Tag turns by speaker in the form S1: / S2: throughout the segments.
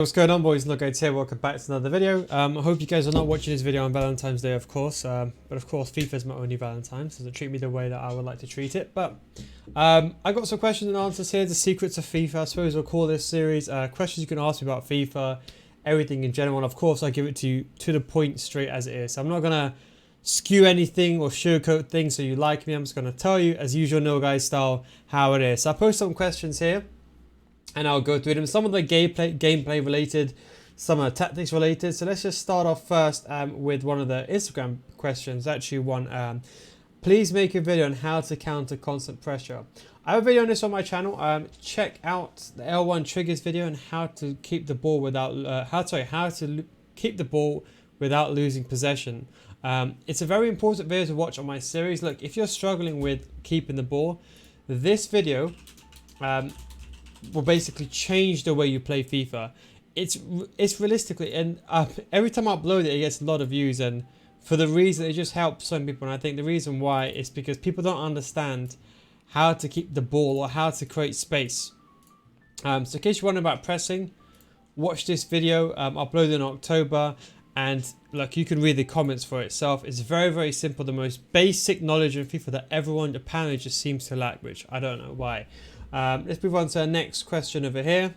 S1: What's going on, boys? NealGuides here. Welcome back to another video. I hope you guys are not watching this video on Valentine's Day, of course. But of course, FIFA is my only Valentine, so treat me the way that I would like to treat it. But I got some questions and answers here. The secrets of FIFA, I suppose we'll call this series. Questions you can ask me about FIFA, everything in general. And of course, I give it to you to the point, straight as it is. So I'm not gonna skew anything or sugarcoat things so you like me. I'm just gonna tell you, as usual, NealGuides style, how it is. So I post some questions here, and I'll go through them. Some of the gameplay related, some are tactics related. So let's just start off first with one of the Instagram questions. Actually, one. Please make a video on how to counter constant pressure. I have a video on this on my channel. Check out the L1 triggers video and how to keep the ball without how to keep the ball without losing possession. It's a very important video to watch on my series. Look, if you're struggling with keeping the ball, this video will basically change the way you play FIFA. It's realistically, and every time I upload it gets a lot of views, and for the reason it just helps some people. And I think the reason why is because people don't understand how to keep the ball or how to create space. So in case you're wondering about pressing, watch this video, uploaded in October, and look, you can read the comments for itself. It's very simple, the most basic knowledge of FIFA that everyone apparently just seems to lack, which I don't know why. Let's move on to our next question over here.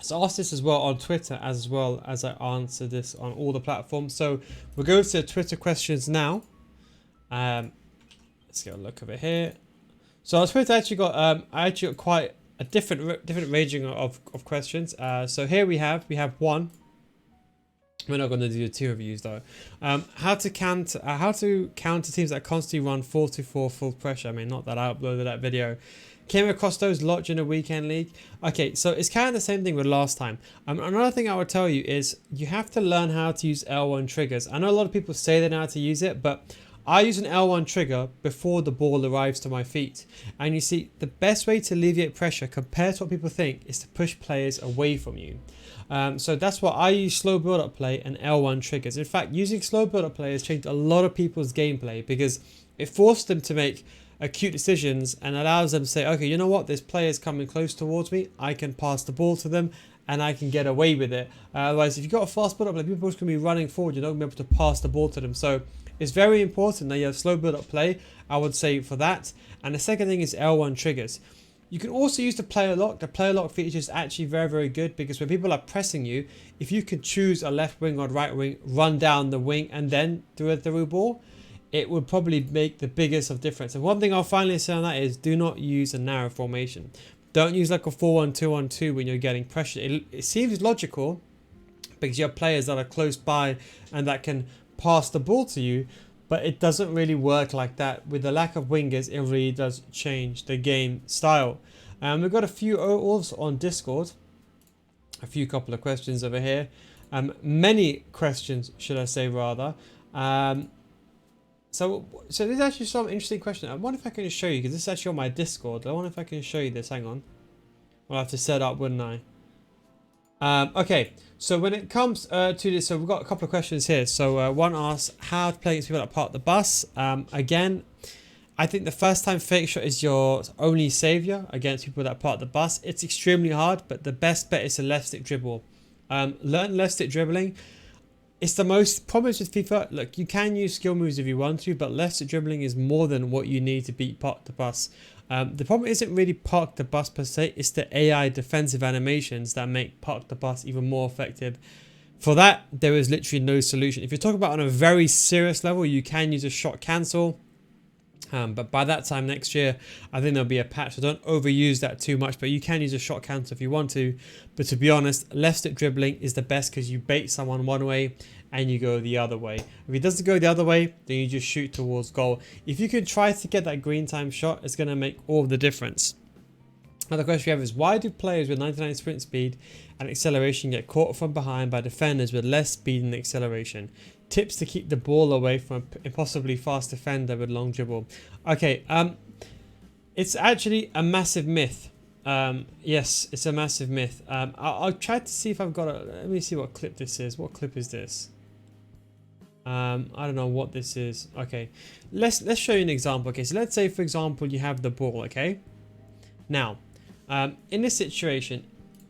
S1: So I asked this as well on Twitter, as well as I answered this on all the platforms. So we'll go to Twitter questions now. Let's get a look over here. So on Twitter, I actually got quite a different ranging of questions. So here we have one. We're not going to do the two reviews though. How to counter teams that constantly run 4-4 full pressure. I mean, not that I uploaded that video. Came across those lot in a weekend league. Okay, so it's kind of the same thing with last time. Another thing I would tell you is you have to learn how to use L1 triggers. I know a lot of people say they know how to use it, but I use an L1 trigger before the ball arrives to my feet. And you see, the best way to alleviate pressure compared to what people think is to push players away from you. So that's why I use slow build-up play and L1 triggers. In fact, using slow build-up play has changed a lot of people's gameplay because it forced them to make acute decisions and allows them to say, okay, you know what, this player is coming close towards me, I can pass the ball to them and I can get away with it. Otherwise, if you've got a fast build-up play, people are going to be running forward, you're not going to be able to pass the ball to them. So it's very important that you have slow build-up play, I would say, for that. And the second thing is L1 triggers. You can also use the player lock. The player lock feature is actually very good because when people are pressing you, if you can choose a left wing or right wing, run down the wing and then do a through ball, it would probably make the biggest of difference. And one thing I'll finally say on that is do not use a narrow formation. Don't use like a 4-1-2-1-2 when you're getting pressure. It seems logical because you have players that are close by and that can pass the ball to you, but it doesn't really work like that. With the lack of wingers, it really does change the game style. We've got a few also on Discord. A couple of questions over here. Many questions, should I say, rather. So there's actually some interesting question. I wonder if I can just show you, because this is actually on my Discord. I wonder if I can show you this. Hang on. I'll have to set up, wouldn't I? Okay, so when it comes to this, so we've got a couple of questions here. So one asks how to play against people that park the bus. Again, I think the first time fake shot is your only savior against people that park the bus. It's extremely hard, but the best bet is a left stick dribble. Learn left stick dribbling. It's the most problems with FIFA. Look, you can use skill moves if you want to, but left stick dribbling is more than what you need to beat park the bus. The problem isn't really park the bus per se, it's the AI defensive animations that make park the bus even more effective. For that, there is literally no solution. If you're talking about on a very serious level, you can use a shot cancel. But by that time next year, I think there'll be a patch. So don't overuse that too much, but you can use a shot cancel if you want to. But to be honest, left stick dribbling is the best because you bait someone one way and you go the other way. If he doesn't go the other way, then you just shoot towards goal. If you can try to get that green time shot, it's going to make all the difference. Another question we have is, why do players with 99 sprint speed and acceleration get caught from behind by defenders with less speed and acceleration? Tips to keep the ball away from an impossibly fast defender with long dribble. Okay, it's actually a massive myth. Yes, it's a massive myth. I'll try to see if I've got a... Let me see what clip this is. What clip is this? I don't know what this is. Okay, let's show you an example. Okay, so let's say, for example, you have the ball, okay? Now, in this situation,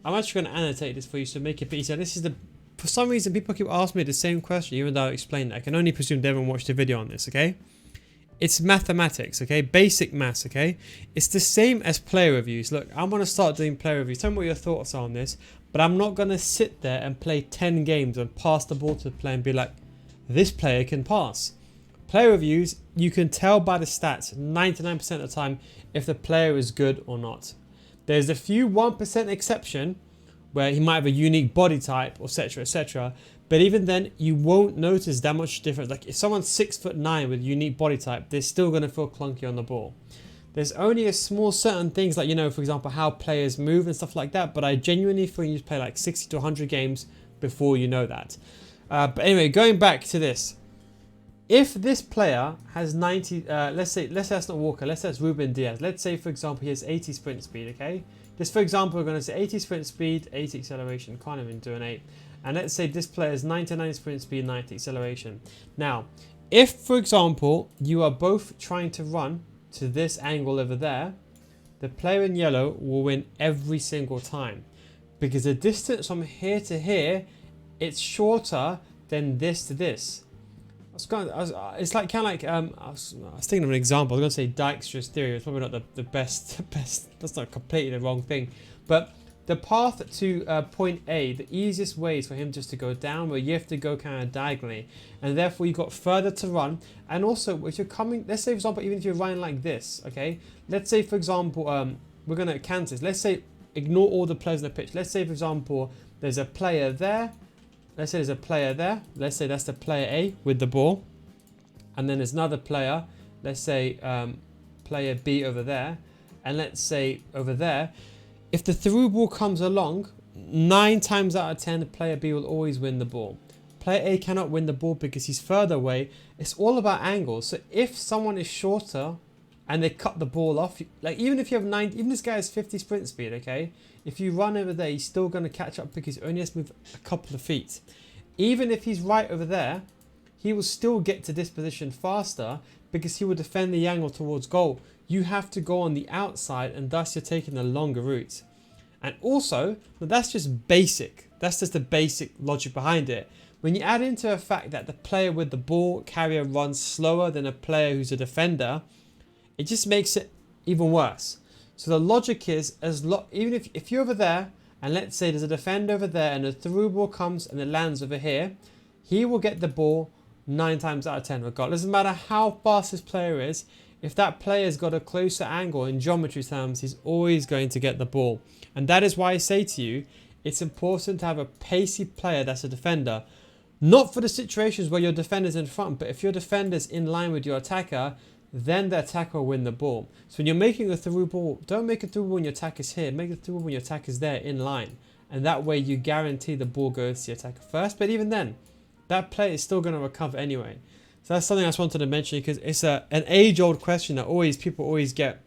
S1: I'm actually going to annotate this for you to make it a bit easier. This is the, for some reason, people keep asking me the same question, even though I explained it. I can only presume they haven't watched the video on this, okay? It's mathematics, okay? Basic maths, okay? It's the same as player reviews. Look, I'm going to start doing player reviews. Tell me what your thoughts are on this. But I'm not going to sit there and play 10 games and pass the ball to the player and be like, this player can pass. Player reviews, you can tell by the stats 99% of the time if the player is good or not. There's a few 1% exception where he might have a unique body type, etc., etc. But even then, you won't notice that much difference. Like if someone's 6'9" with unique body type, they're still going to feel clunky on the ball. There's only a small certain things like, you know, for example, how players move and stuff like that. But I genuinely feel you need to play like 60 to 100 games before you know that. But anyway, going back to this. If this player has 90, let's say that's not Walker, let's say it's Ruben Diaz. Let's say, for example, he has 80 sprint speed, okay? Just for example, we're going to say 80 sprint speed, 80 acceleration. Can't even do an 8. And let's say this player is 99 sprint speed, 90 acceleration. Now, if, for example, you are both trying to run to this angle over there, the player in yellow will win every single time. Because the distance from here to here, it's shorter than this to this. It's like kind of like I was thinking of an example. I was going to say Dijkstra's theory. It's probably not the best. That's not completely the wrong thing. But the path to point A, the easiest way is for him just to go down, where you have to go kind of diagonally, and therefore you got further to run. And also, if you're coming, let's say for example, even if you're running like this, okay. Let's say for example, we're going to cancel this. Let's say ignore all the players on the pitch. Let's say for example, there's a player there. Let's say there's a player there. Let's say that's the player A with the ball. And then there's another player. Let's say player B over there. And let's say over there. If the through ball comes along, 9 times out of 10, the player B will always win the ball. Player A cannot win the ball because he's further away. It's all about angles. So if someone is shorter and they cut the ball off, like even if you have 9, even this guy has 50 sprint speed, okay? If you run over there, he's still going to catch up because he only has to move a couple of feet. Even if he's right over there, he will still get to this position faster because he will defend the angle towards goal. You have to go on the outside and thus you're taking the longer route. And also, well, that's just basic. That's just the basic logic behind it. When you add into the fact that the player with the ball carrier runs slower than a player who's a defender, it just makes it even worse. So the logic is, even if you're over there, and let's say there's a defender over there, and the through ball comes and it lands over here, he will get the ball 9 times out of 10, regardless. Doesn't matter how fast this player is, if that player's got a closer angle in geometry terms, he's always going to get the ball. And that is why I say to you, it's important to have a pacey player that's a defender. Not for the situations where your defender's in front, but if your defender's in line with your attacker, then the attacker will win the ball. So when you're making a through ball, don't make a through ball when your attack is here. Make a through ball when your attack is there in line. And that way you guarantee the ball goes to the attacker first. But even then, that player is still going to recover anyway. So that's something I just wanted to mention because it's an age-old question that people always get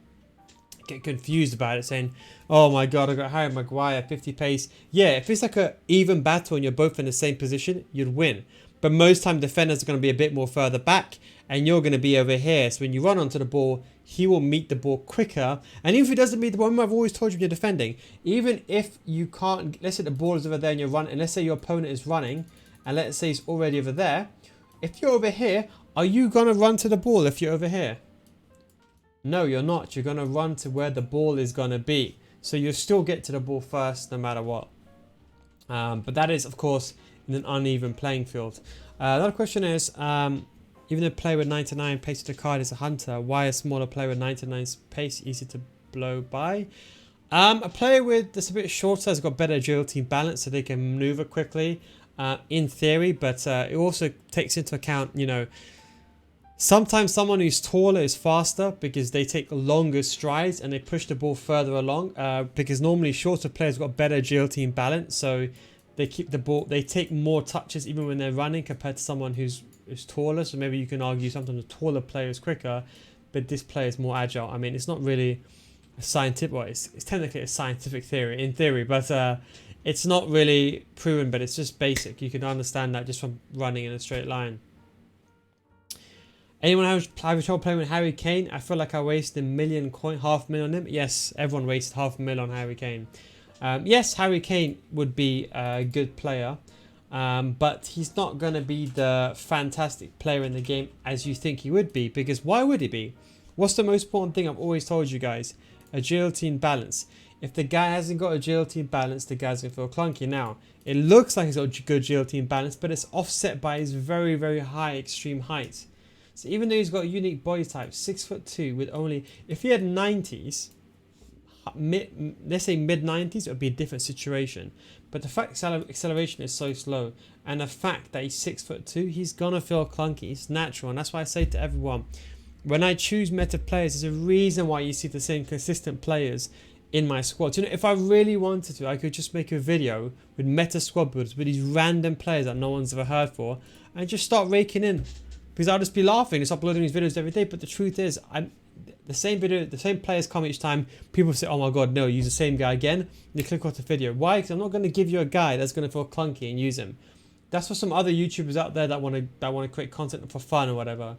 S1: confused about it, saying, oh my god, I got Harry Maguire, 50 pace. Yeah, if it's like an even battle and you're both in the same position, you'd win. But most time defenders are going to be a bit more further back and you're going to be over here. So when you run onto the ball, he will meet the ball quicker. And even if he doesn't meet the ball, remember I've always told you when you're defending, even if you can't, let's say the ball is over there and you're running, and let's say your opponent is running, and let's say he's already over there. If you're over here, are you going to run to the ball if you're over here? No, you're not. You're going to run to where the ball is going to be. So you'll still get to the ball first no matter what. But that is, of course, in an uneven playing field. Another question is, even a player with 99 pace to the card is a hunter, why a smaller player with 99 pace easy to blow by? A player that's a bit shorter has got better agility and balance, so they can maneuver quickly, in theory. But it also takes into account, you know, sometimes someone who's taller is faster because they take longer strides and they push the ball further along. Because normally shorter players got better agility and balance, so they keep the ball. They take more touches even when they're running compared to someone who's taller. So maybe you can argue sometimes a taller player is quicker, but this player is more agile. I mean, it's not really a scientific. Well, it's technically a scientific theory in theory, but it's not really proven. But it's just basic. You can understand that just from running in a straight line. Anyone have trouble playing with Harry Kane? I feel like I wasted $1 million coin, $500,000 on him. Yes, everyone wasted $500,000 on Harry Kane. Yes, Harry Kane would be a good player, but he's not going to be the fantastic player in the game as you think he would be, because why would he be? What's the most important thing I've always told you guys? Agility and balance. If the guy hasn't got agility and balance, the guy's going to feel clunky. Now, it looks like he's got good agility and balance, but it's offset by his very, very high extreme height. So even though he's got a unique body type, 6'2", with only, if he had 90s, let's say mid 90s, it would be a different situation. But the fact acceleration is so slow, and the fact that he's 6'2", he's gonna feel clunky. It's natural, and that's why I say to everyone, when I choose meta players, there's a reason why you see the same consistent players in my squad. You know, if I really wanted to, I could just make a video with meta squad builders with these random players that no one's ever heard for, and just start raking in, because I'll just be laughing and uploading these videos every day. But the truth is, the same video, the same players come each time. People say, oh my god, no, use the same guy again. You click off the video. Why? Because I'm not going to give you a guy that's going to feel clunky and use him. That's for some other YouTubers out there that want to create content for fun or whatever.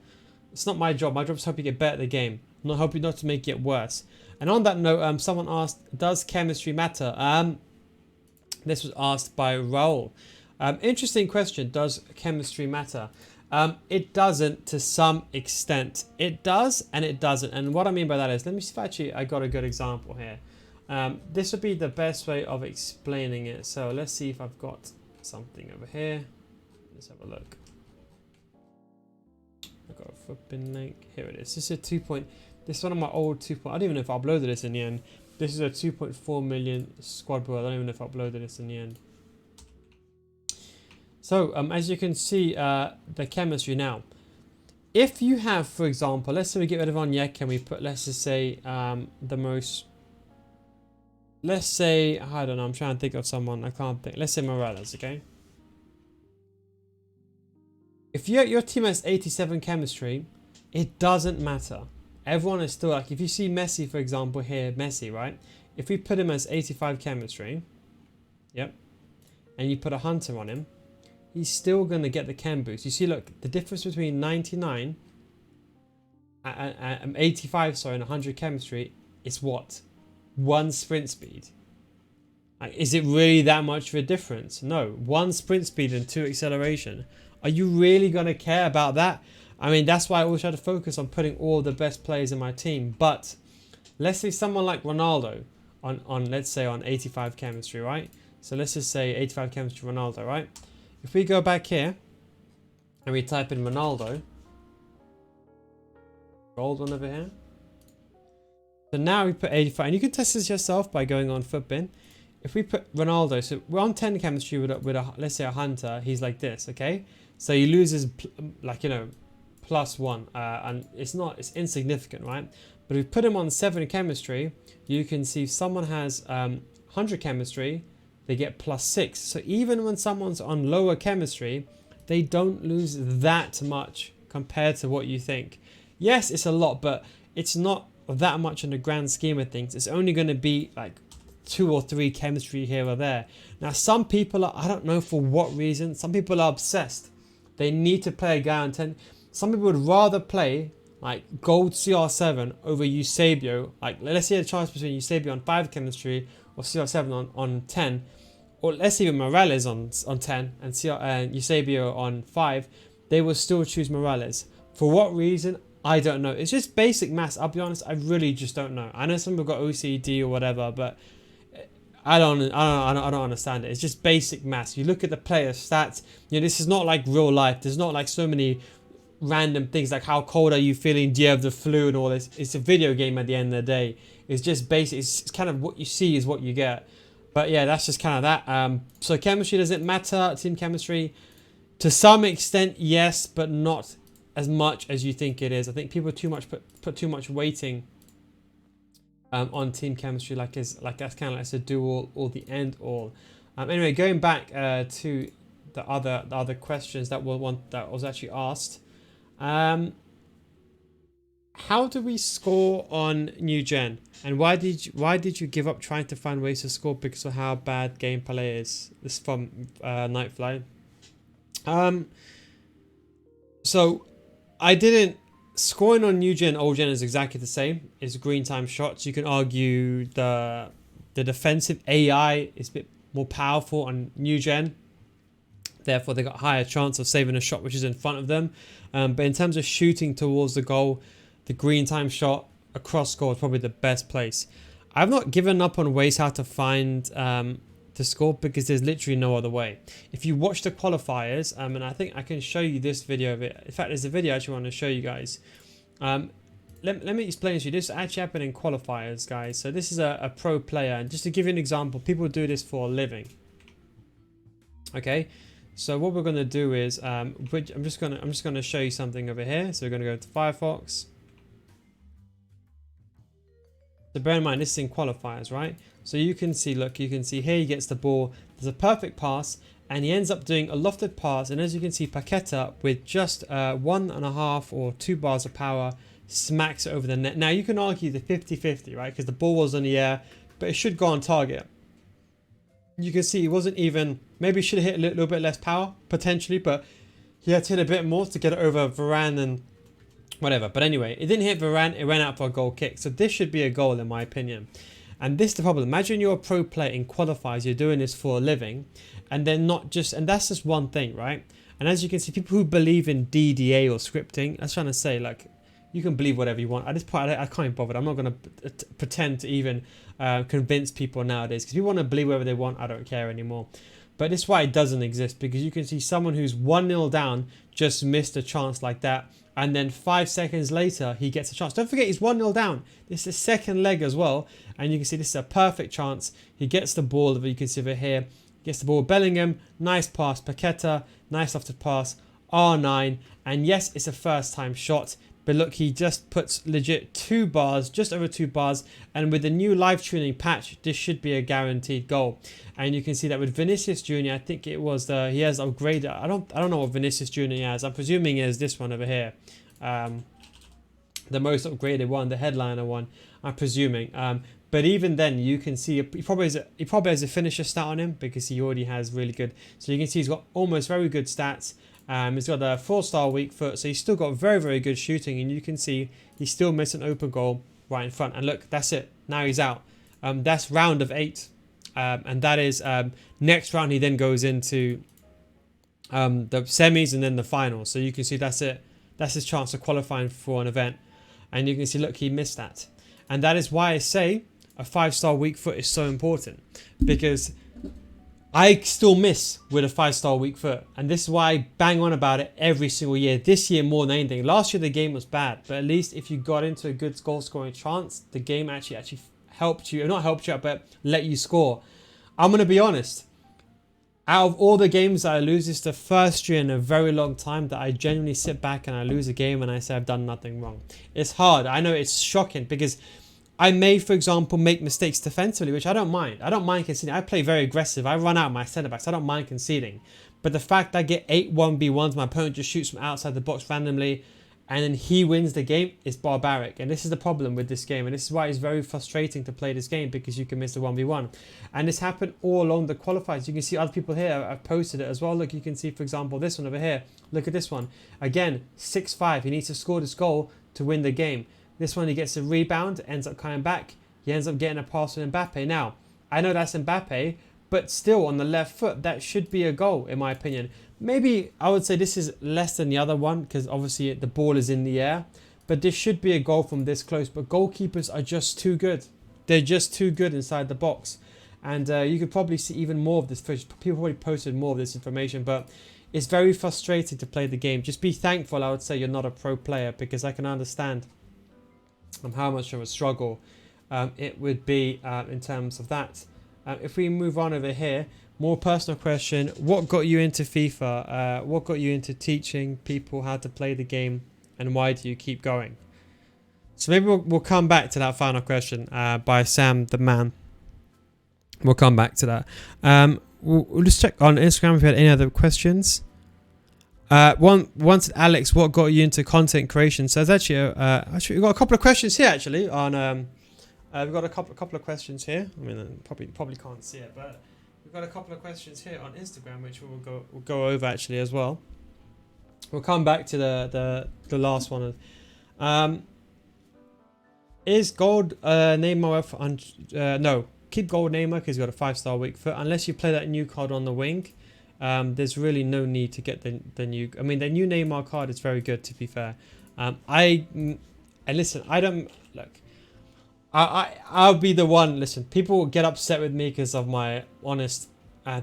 S1: It's not my job. My job is to help you get better at the game. I'm not helping not to make it worse. And on that note, someone asked, does chemistry matter? This was asked by Raul. Interesting question. Does chemistry matter? It doesn't, to some extent. It does and it doesn't. And what I mean by that is, let me see if I got a good example here. This would be the best way of explaining it. So let's see if I've got something over here. Let's have a look. I've got a flipping link. Here it is. This is a 2. This is one of my old 2. I don't even know if I uploaded this in the end. This is a 2.4 million squad build. I don't even know if I uploaded this in the end. So, as you can see, the chemistry now. If you have, for example, let's say we get rid of Onyeka and we put, let's just say, the most... Let's say, I don't know, I'm trying to think of someone, I can't think. Let's say Morales, okay? If your team has 87 chemistry, it doesn't matter. Everyone is still like, if you see Messi, for example, here, Messi, right? If we put him as 85 chemistry, yep, and you put a Hunter on him, he's still going to get the chem boost. You see, look, the difference between 99 and 85, sorry, and 100 chemistry is what? 1 sprint speed. Like, is it really that much of a difference? No. 1 sprint speed and 2 acceleration. Are you really going to care about that? I mean, that's why I always try to focus on putting all the best players in my team. But let's say someone like Ronaldo on let's say on 85 chemistry, right? So let's just say 85 chemistry Ronaldo, right? If we go back here and we type in Ronaldo, gold one over here. So now we put 85, and you can test this yourself by going on Footbin. If we put Ronaldo, so we're on 10 chemistry with a let's say a Hunter, he's like this, okay? So he loses like, you know, +1, and it's insignificant, right? But if we put him on 7 chemistry, you can see if someone has 100 chemistry, they get +6. So even when someone's on lower chemistry, they don't lose that much compared to what you think. Yes, it's a lot, but it's not that much in the grand scheme of things. It's only going to be like 2 or 3 chemistry here or there. Now, some people are, I don't know for what reason, some people are obsessed. They need to play a guy on 10. Some people would rather play like gold CR7 over Eusebio. Like, let's say a choice between Eusebio on 5 chemistry or CR7 on 10. Or let's say even Morales on 10 and Eusebio on 5. They will still choose Morales. For what reason? I don't know. It's just basic maths. I'll be honest, I really just don't know. I know some people got OCD or whatever, but I don't understand it. It's just basic maths. You look at the player stats. You know, this is not like real life. There's not like so many random things like how cold are you feeling? Do you have the flu and all this? It's a video game at the end of the day. It's just basic. It's kind of what you see is what you get. But yeah, that's just kind of that. So chemistry, does it matter? Team chemistry, to some extent, yes, but not as much as you think it is. I think people put too much weighting on team chemistry, like that's kind of like a do all or the end all. Anyway, going back to the other questions that was actually asked. How do we score on new gen, and why did you give up trying to find ways to score because of how bad gameplay is? This is from Nightfly. So I didn't. Scoring on new gen, old gen is exactly the same. It's green time shots. You can argue the The defensive AI is a bit more powerful on new gen. Therefore, they got higher chance of saving a shot which is in front of them. But in terms of shooting towards the goal, the green time shot across goal is probably the best place. I've not given up on ways how to find the score because there's literally no other way. If you watch the qualifiers, and I think I can show you this video of it. In fact, there's a video I actually want to show you guys. Let me explain to you. This actually happened in qualifiers, guys. So this is a pro player, and just to give you an example, people do this for a living. Okay, so what we're gonna do is, I'm just gonna show you something over here. So we're gonna go to Firefox. So bear in mind, this is in qualifiers, right? So you can see, look, you can see here he gets the ball. There's a perfect pass, and he ends up doing a lofted pass. And as you can see, Paqueta with just 1.5 or 2 bars of power smacks it over the net. Now you can argue the 50-50, right? Because the ball was in the air, but it should go on target. You can see he wasn't even, maybe he should have hit a little bit less power potentially, but he had to hit a bit more to get it over Varane and whatever. But anyway, it didn't hit Varane, it went out for a goal kick. So this should be a goal in my opinion. And this is the problem. Imagine you're a pro player in qualifiers, you're doing this for a living, and then not just, and that's just one thing, right? And as you can see, people who believe in DDA or scripting, I was trying to say, like, you can believe whatever you want. At this point, I can't be bothered. I'm not going to pretend to even convince people nowadays, because people want to believe whatever they want. I don't care anymore. But this is why it doesn't exist, because you can see someone who's 1-0 down just missed a chance like that. And then 5 seconds later, he gets a chance. Don't forget, he's 1-0 down. This is the second leg as well. And you can see this is a perfect chance. He gets the ball, you can see over here. Gets the ball, Bellingham, nice pass. Paqueta, nice lofted pass. R9. And yes, it's a first time shot. But look, he just puts legit 2 bars, just over 2 bars. And with the new live tuning patch, this should be a guaranteed goal. And you can see that with Vinicius Jr., I think it was he has upgraded. I don't know what Vinicius Jr. has. I'm presuming it is this one over here. The most upgraded one, the headliner one, I'm presuming. But even then, you can see he probably has a finisher stat on him because he already has really good. So you can see he's got almost very good stats. He's got a 4-star weak foot, so he's still got very, very good shooting. And you can see he still missed an open goal right in front. And look, that's it. Now he's out. That's round of 8. And that is next round. He then goes into the semis and then the final. So you can see that's it. That's his chance of qualifying for an event. And you can see, look, he missed that. And that is why I say a 5-star weak foot is so important, because I still miss with a 5-star weak foot. And this is why I bang on about it every single year. This year more than anything. Last year the game was bad, but at least if you got into a good goal scoring chance, the game actually helped you. Not helped you out, but let you score. I'm going to be honest. Out of all the games that I lose, it's the first year in a very long time that I genuinely sit back and I lose a game and I say I've done nothing wrong. It's hard. I know it's shocking because I may, for example, make mistakes defensively, which I don't mind. I don't mind conceding. I play very aggressive. I run out my centre-backs. I don't mind conceding. But the fact that I get 8 1v1s, my opponent just shoots from outside the box randomly, and then he wins the game, is barbaric. And this is the problem with this game. And this is why it's very frustrating to play this game, because you can miss the 1v1. And this happened all along the qualifiers. You can see other people here have posted it as well. Look, you can see, for example, this one over here. Look at this one. Again, 6-5. He needs to score this goal to win the game. This one, he gets a rebound, ends up coming back. He ends up getting a pass with Mbappe. Now, I know that's Mbappe, but still on the left foot, that should be a goal, in my opinion. Maybe I would say this is less than the other one, because obviously the ball is in the air. But this should be a goal from this close. But goalkeepers are just too good. They're just too good inside the box. And you could probably see even more of this. People probably posted more of this information, but it's very frustrating to play the game. Just be thankful, I would say, you're not a pro player, because I can understand how much of a struggle it would be in terms of that. If we move on over here, more personal question: what got you into FIFA? What got you into teaching people how to play the game, and why do you keep going? So maybe we'll come back to that final question by Sam the Man. We'll come back to that. We'll just check on Instagram if you had any other questions. Once Alex, what got you into content creation? So there's actually we've got a couple of questions here actually on we've got a couple of questions here. I mean, probably can't see it, but we've got a couple of questions here on Instagram which we'll go over actually as well. We'll come back to the last one. Is gold name my wealth? No. keep Gold Neymar because he's got a 5-star weak foot. Unless you play that new card on the wing, there's really no need to get the new. I mean, the new Neymar card is very good, to be fair. And listen, I don't look. I'll be the one. Listen, people will get upset with me because of my honest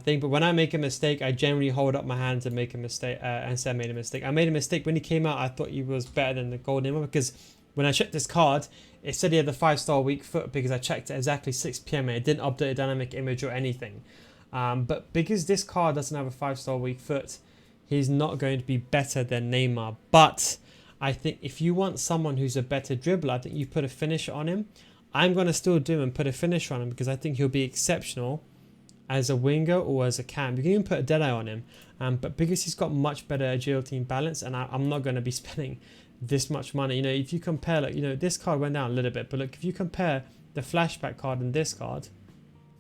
S1: thing. But when I make a mistake, I generally hold up my hands and make a mistake and say I made a mistake. I made a mistake when he came out. I thought he was better than the Gold Neymar because when I checked this card, it said he had the 5-star weak foot because I checked at exactly 6 p.m. and it didn't update a dynamic image or anything. But because this card doesn't have a 5-star weak foot, he's not going to be better than Neymar. But I think if you want someone who's a better dribbler, I think you put a finisher on him. I'm going to still do and put a finisher on him because I think he'll be exceptional as a winger or as a cam. You can even put a Deadeye on him. But because he's got much better agility and balance, and I'm not going to be spending this much money. You know, if you compare, like, you know, this card went down a little bit, but look, if you compare the flashback card and this card,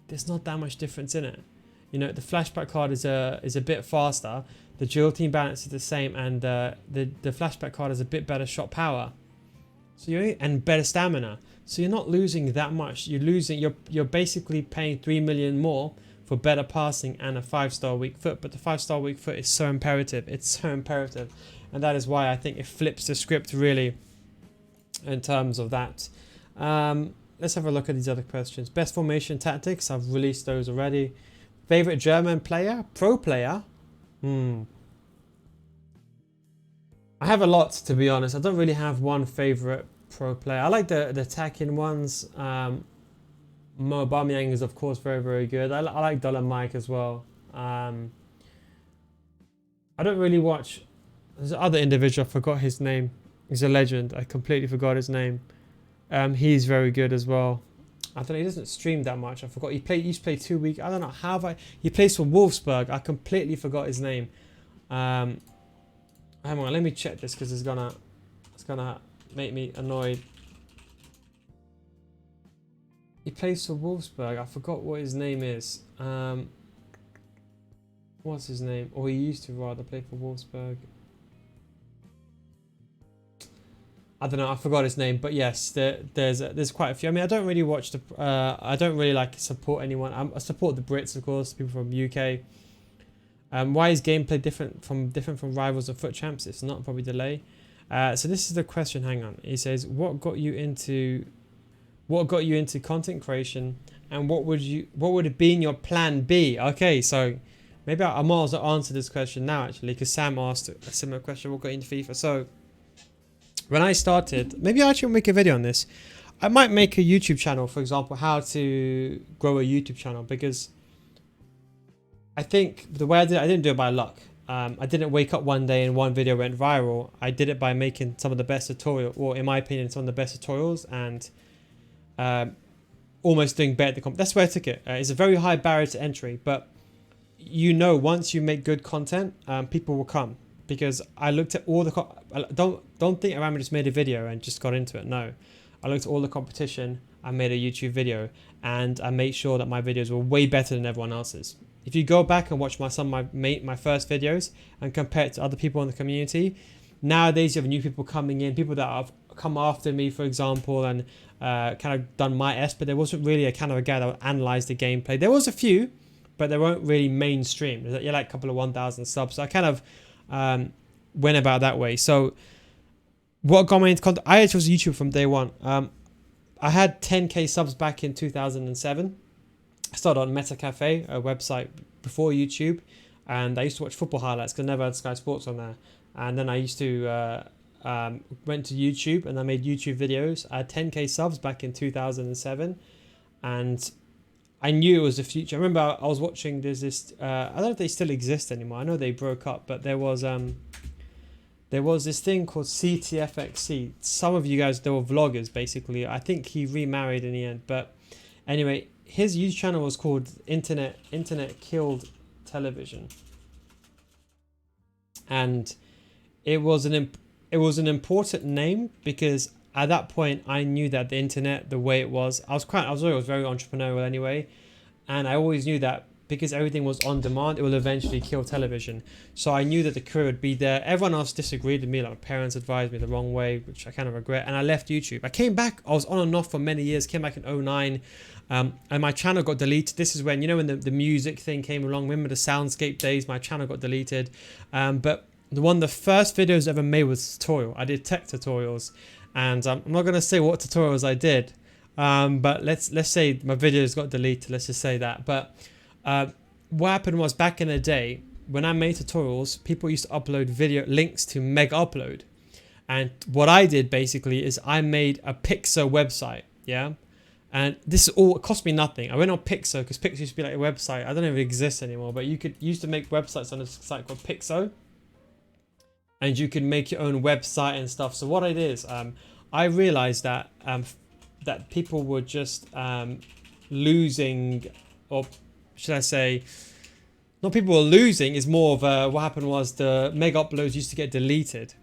S1: there's not that much difference in it. You know, the flashback card is a bit faster, the agility and balance is the same, and the flashback card has a bit better shot power, so and better stamina. So you're not losing that much. You're basically paying 3 million more for better passing and a 5-star weak foot. But the 5-star weak foot is so imperative. It's so imperative. And that is why I think it flips the script really in terms of that. Let's have a look at these other questions. Best formation tactics. I've released those already. Favorite German player? Pro player? I have a lot, to be honest. I don't really have one favorite pro player. I like the attacking ones. Mo Aubameyang is, of course, very, very good. I like Dollar Mike as well. I don't really watch. There's another individual, I forgot his name. He's a legend. I completely forgot his name. He's very good as well. I don't know, he doesn't stream that much. I forgot. He used to play 2 weeks. I don't know how he plays for Wolfsburg. I completely forgot his name. Hang on, let me check this because it's gonna make me annoyed. He plays for Wolfsburg. I forgot what his name is. What's his name? Or he used to rather play for Wolfsburg. I don't know. I forgot his name, but yes, there's quite a few. I mean, I don't really watch the. I don't really like support anyone. I support the Brits, of course, people from UK. Why is gameplay different from rivals or foot champs? It's not probably delay. So this is the question. Hang on. He says, what got you into content creation, and what would have been your plan B? Okay, so maybe I might as well answer this question now actually, because Sam asked a similar question. What got you into FIFA? So when I started, maybe I actually make a video on this. I might make a YouTube channel, for example, how to grow a YouTube channel, because I think the way I didn't do it by luck. I didn't wake up one day and one video went viral. I did it by making some of the best tutorials, or in my opinion, some of the best tutorials, and almost doing better than that's where I took it. It's a very high barrier to entry, but you know, once you make good content, people will come. Because I looked at all the don't think I just made a video and just got into it. No, I looked at all the competition. I made a YouTube video, and I made sure that my videos were way better than everyone else's. If you go back and watch some of my first videos and compare it to other people in the community, nowadays you have new people coming in, people that have come after me, for example, and kind of done my but there wasn't really a kind of a guy that would analyze the gameplay. There was a few, but they weren't really mainstream. You're like a couple of 1,000 subs. So I kind of went about that way. So what got me into content? I actually was YouTube from day one. I had 10k subs back in 2007. I started on Meta Cafe, a website before YouTube, and I used to watch football highlights because I never had Sky Sports on there. And then I used to went to YouTube and I made YouTube videos. I had 10k subs back in 2007, and I knew it was the future. I remember I was watching. There's this. I don't know if they still exist anymore. I know they broke up, but there was this thing called CTFXC. Some of you guys, they were vloggers basically. I think he remarried in the end, but anyway, his YouTube channel was called Internet Killed Television, and it was an important name because at that point I knew that the internet, the way it was, I was very entrepreneurial anyway, and I always knew that because everything was on demand, it will eventually kill television. So I knew that the career would be there. Everyone else disagreed with me, like my parents advised me the wrong way, which I kind of regret, and I left YouTube. I came back, I was on and off for many years, came back in 2009, and my channel got deleted. This is when, you know, when the music thing came along, remember the soundscape days, my channel got deleted. But one of the first videos I ever made was a tutorial. I did tech tutorials, and I'm not going to say what tutorials I did, but let's say my videos got deleted, let's just say that. But what happened was, back in the day, when I made tutorials, people used to upload video links to Mega Upload. And what I did basically is I made a Pixar website, yeah? And this all, it cost me nothing. I went on Pixar, because Pixar used to be like a website. I don't know if it exists anymore, but you used to make websites on a site called Pixar. And you can make your own website and stuff. So what I did is, I realized that that people were just losing, or should I say, not people were losing, is more of what happened was the Mega Uploads used to get deleted.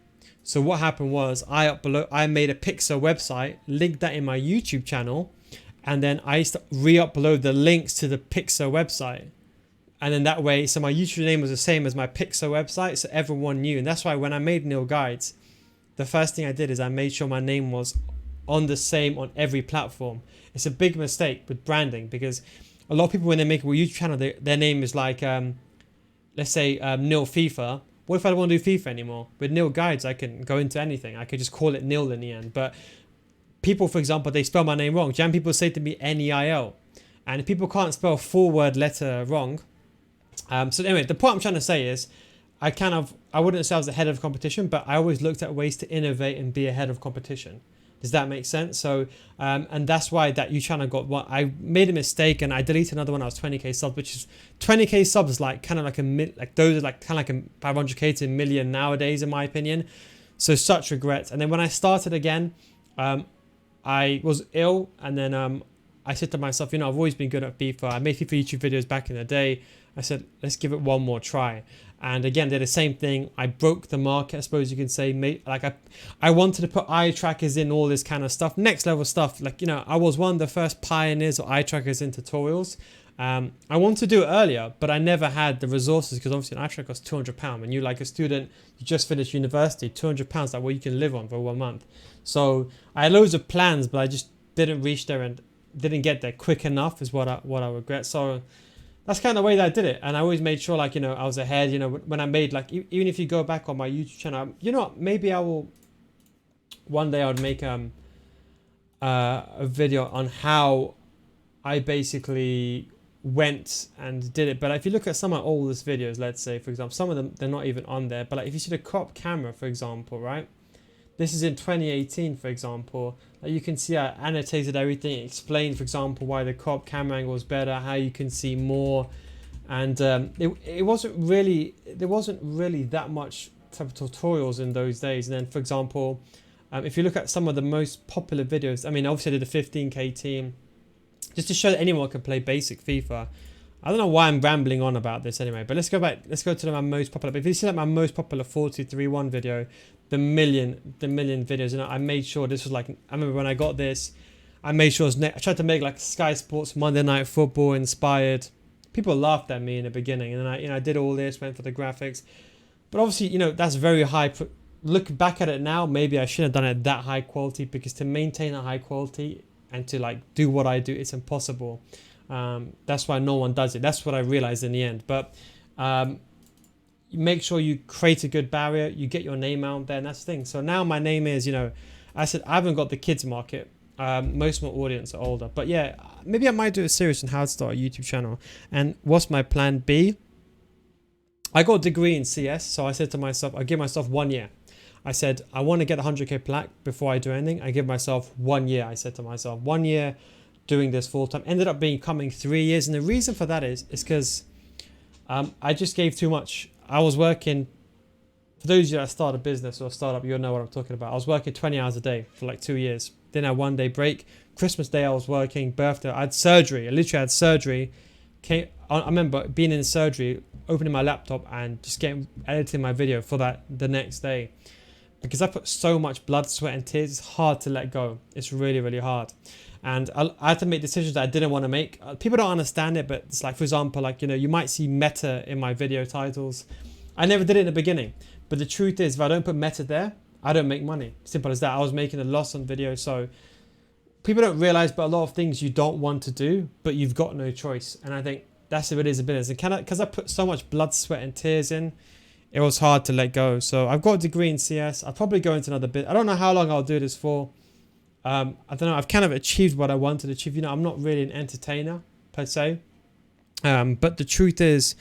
S1: So what happened was I made a Pixar website, linked that in my YouTube channel, and then I used to re-upload the links to the Pixar website. And then that way, so my YouTube name was the same as my Pixar website, so everyone knew. And that's why when I made NealGuides, the first thing I did is I made sure my name was on the same on every platform. It's a big mistake with branding, because a lot of people, when they make a YouTube channel, their name is like, let's say Neal FIFA. What if I don't want to do FIFA anymore? With NealGuides, I can go into anything. I could just call it Neal in the end. But people, for example, they spell my name wrong. Jam people say to me Neil, and if people can't spell full-word letter wrong. So anyway, the point I'm trying to say is, I wouldn't say I was ahead of competition, but I always looked at ways to innovate and be ahead of competition. Does that make sense? So, and that's why that YouTube channel got one. I made a mistake and I deleted another one. I was 20k subs, which is 20k subs is like kind of like those are like kind of like a 500k to a million nowadays, in my opinion. So such regrets. And then when I started again, I was ill, and then I said to myself, you know, I've always been good at FIFA. I made FIFA YouTube videos back in the day. I said, let's give it one more try. And again, did the same thing. I broke the market, I suppose you can say. Like I wanted to put eye trackers in, all this kind of stuff, next level stuff. Like, you know, I was one of the first pioneers of eye trackers in tutorials. I wanted to do it earlier, but I never had the resources, because obviously an eye tracker costs £200. And you, like a student, you just finished university, £200, like what you can live on for 1 month. So I had loads of plans, but I just didn't reach there and didn't get there quick enough, is what I regret. So that's kind of the way that I did it. And I always made sure, like, you know, I was ahead. You know, when I made, like, even if you go back on my YouTube channel, you know what, maybe I will, one day I would make a video on how I basically went and did it. But if you look at some of my oldest videos, let's say, for example, some of them, they're not even on there. But like, if you see the crop camera, for example, right? This is in 2018, for example. You can see I annotated everything, explained, for example, why the crop camera angle is better, how you can see more. And there wasn't really that much type of tutorials in those days. And then, for example, if you look at some of the most popular videos, I mean, obviously I did a 15k team, just to show that anyone can play basic FIFA. I don't know why I'm rambling on about this anyway, but let's go back. Let's go to my most popular. But if you see like my most popular 4231 video, the million videos, and I made sure this was like, I remember when I got this, I made sure I tried to make like Sky Sports Monday Night Football inspired. People laughed at me in the beginning, and then I did all this, went for the graphics, but obviously, you know, that's very high. Look back at it now, maybe I shouldn't have done it that high quality, because to maintain a high quality and to like do what I do, it's impossible. That's why no one does it. That's what I realized in the end. But make sure you create a good barrier, you get your name out there, and that's the thing. So now my name is, you know, I said I haven't got the kids market. Most of my audience are older, but yeah, maybe I might do a series on how to start a YouTube channel. And what's my plan B? I got a degree in CS, so I said to myself, I give myself 1 year. I said I want to get 100k plaque before I do anything. I give myself 1 year. I said to myself 1 year doing this full time. Ended up becoming 3 years, and the reason for that is because I just gave too much. I was working, for those of you that start a business or a startup, you'll know what I'm talking about. I was working 20 hours a day for like 2 years. Then I had 1 day break. Christmas Day I was working, birthday, I had surgery. I literally had surgery. I remember being in surgery, opening my laptop and just editing my video for that the next day. because I put so much blood, sweat and tears. It's hard to let go. It's really, really hard. And I had to make decisions that I didn't want to make. People don't understand it, but it's like, for example, like, you know, you might see meta in my video titles. I never did it in the beginning, but the truth is, if I don't put meta there, I don't make money. Simple as that. I was making a loss on video. So people don't realize, but a lot of things you don't want to do, but you've got no choice. And I think that's what it is a business. And because I put so much blood, sweat and tears in, it was hard to let go. So I've got a degree in CS. I'll probably go into another bit. I don't know how long I'll do this for. I don't know. I've kind of achieved what I wanted to achieve. You know, I'm not really an entertainer per se. But the truth is,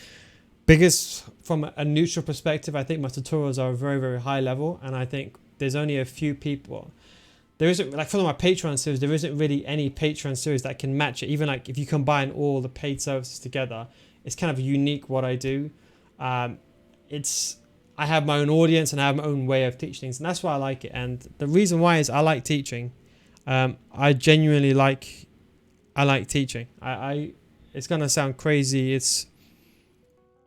S1: biggest from a neutral perspective, I think my tutorials are very, very high level. And I think there's only a few people. There isn't, like for my Patreon series, there isn't really any Patreon series that can match it. Even like if you combine all the paid services together, it's kind of unique what I do. I have my own audience and I have my own way of teaching things, and that's why I like it. And the reason why is I like teaching. I genuinely like teaching. It's gonna sound crazy.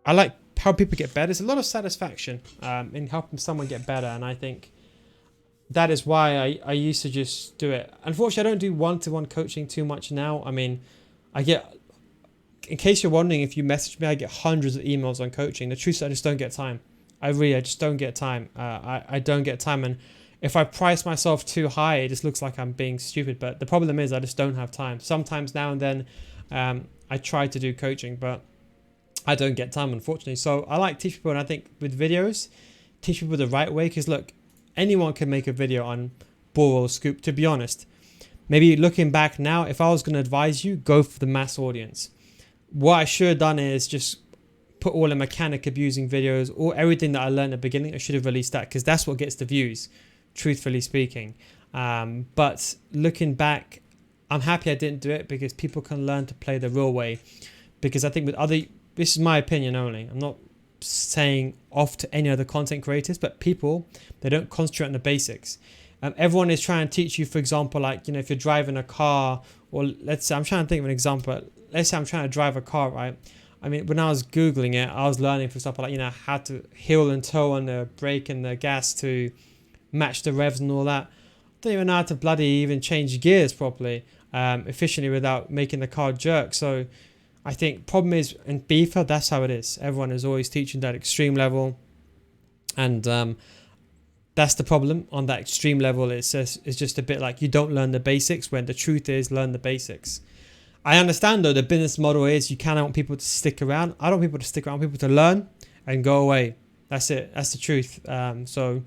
S1: I like how people get better. There's a lot of satisfaction in helping someone get better, and I think that is why I used to just do it. Unfortunately, I don't do one-to-one coaching too much now. I mean, in case you're wondering, if you message me, I get hundreds of emails on coaching. The truth is, I just don't get time. I just don't get time. I don't get time, and if I price myself too high, it just looks like I'm being stupid. But the problem is I just don't have time. Sometimes now and then I try to do coaching, but I don't get time, unfortunately. So I like teach people, and I think with videos, teach people the right way. Because look, anyone can make a video on ball or scoop, to be honest. Maybe looking back now, if I was going to advise you, go for the mass audience. What I should have done is just put all the mechanic abusing videos, or everything that I learned at the beginning. I should have released that, because that's what gets the views, truthfully speaking. But looking back, I'm happy I didn't do it, because people can learn to play the real way. Because I think this is my opinion only, I'm not saying off to any other content creators, but people, they don't concentrate on the basics. Everyone is trying to teach you, for example, like, you know, if you're driving a car, or let's say, I'm trying to think of an example. Let's say I'm trying to drive a car, right? I mean, when I was Googling it, I was learning, for example, like, you know, how to heel and toe on the brake and the gas to match the revs and all that. I don't even know how to bloody even change gears properly, efficiently, without making the car jerk. So I think problem is in FIFA, that's how it is. Everyone is always teaching that extreme level, and that's the problem. On that extreme level, it's just a bit like you don't learn the basics, when the truth is learn the basics. I understand though, the business model is you kind of want people to stick around. I don't want people to stick around, I want people to learn and go away. That's it. That's the truth. So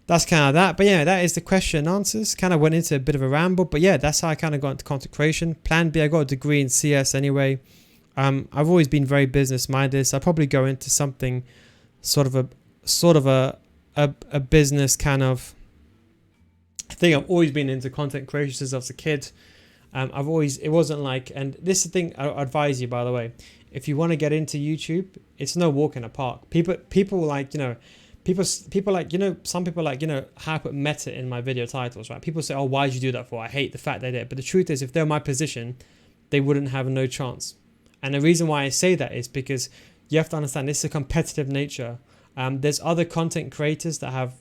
S1: that's kind of that. But yeah, that is the question and answers. Kind of went into a bit of a ramble, but yeah, that's how I kind of got into content creation. Plan B, I got a degree in CS anyway. I've always been very business minded, so I'll probably go into something sort of a business kind of. I think I've always been into content creation since I was a kid. It wasn't like, and this is the thing I advise you, by the way, if you want to get into YouTube, it's no walk in a park. People like, you know, people like, you know, some people like, you know, how I put meta in my video titles, right? People say, oh, why did you do that for? I hate the fact they did it. But the truth is, if they're in my position, they wouldn't have no chance. And the reason why I say that is because you have to understand this is a competitive nature. There's other content creators that have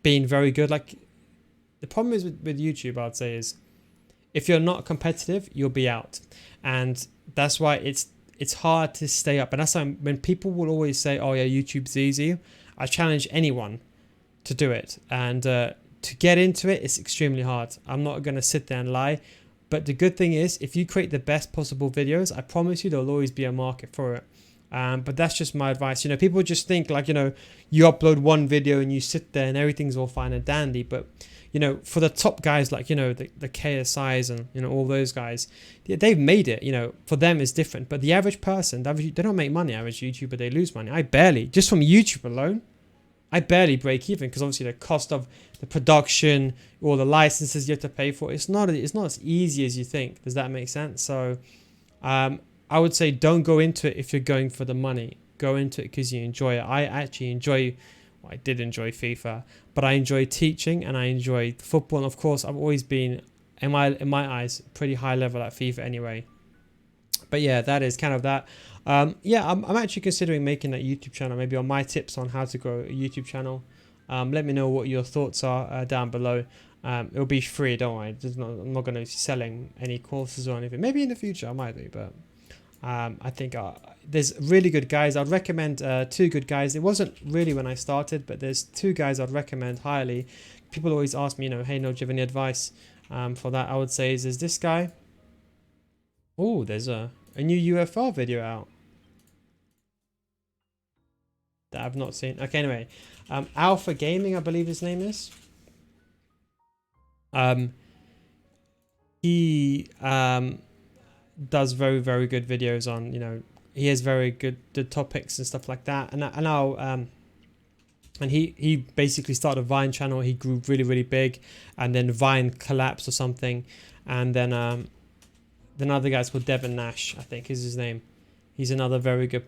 S1: been very good. Like, the problem is with YouTube, I'd say, is if you're not competitive, you'll be out. And that's why it's hard to stay up. And that's why when people will always say, oh yeah, YouTube's easy, I challenge anyone to do it. And to get into it, it's extremely hard. I'm not going to sit there and lie. But the good thing is, if you create the best possible videos, I promise you there'll always be a market for it. But that's just my advice. You know, people just think like, you know, you upload one video and you sit there and everything's all fine and dandy. But, you know, for the top guys like, you know, the KSIs and, you know, all those guys, they've made it. You know, for them it's different. But the average person, they don't make money. Average YouTuber, they lose money. I barely, just from YouTube alone, I barely break even, because obviously the cost of the production, all the licenses you have to pay for, it's not as easy as you think. Does that make sense? So I would say don't go into it if you're going for the money. Go into it because you enjoy it. I actually enjoy, well, I did enjoy FIFA, but I enjoy teaching and I enjoy football. And of course, I've always been, in my eyes, pretty high level at FIFA anyway. But yeah, that is kind of that. Yeah, I'm actually considering making that YouTube channel, maybe on my tips on how to grow a YouTube channel. Let me know what your thoughts are down below. It'll be free, don't worry. I'm not going to be selling any courses or anything. Maybe in the future I might do, but I think there's really good guys. I'd recommend 2 good guys. It wasn't really when I started, but there's 2 guys I'd recommend highly. People always ask me, you know, hey, no, do you have any advice for that? I would say is this guy. Oh, there's a new UFR video out that I've not seen. Okay, anyway, Alpha Gaming, I believe his name is. He does very, very good videos on, you know, he has very good topics and stuff like that. And he basically started a Vine channel. He grew really, really big, and then Vine collapsed or something. And then another guy's called Devin Nash, I think is his name. He's another very good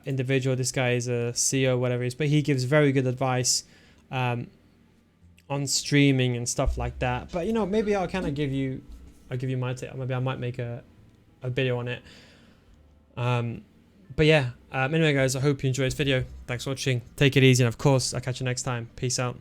S1: individual. This guy is a CEO, whatever it is, but he gives very good advice on streaming and stuff like that. But you know, maybe I'll kind of give you my take. Maybe I might make a video on it. But yeah, anyway guys, I hope you enjoyed this video. Thanks for watching. Take it easy, and of course I'll catch you next time. Peace out.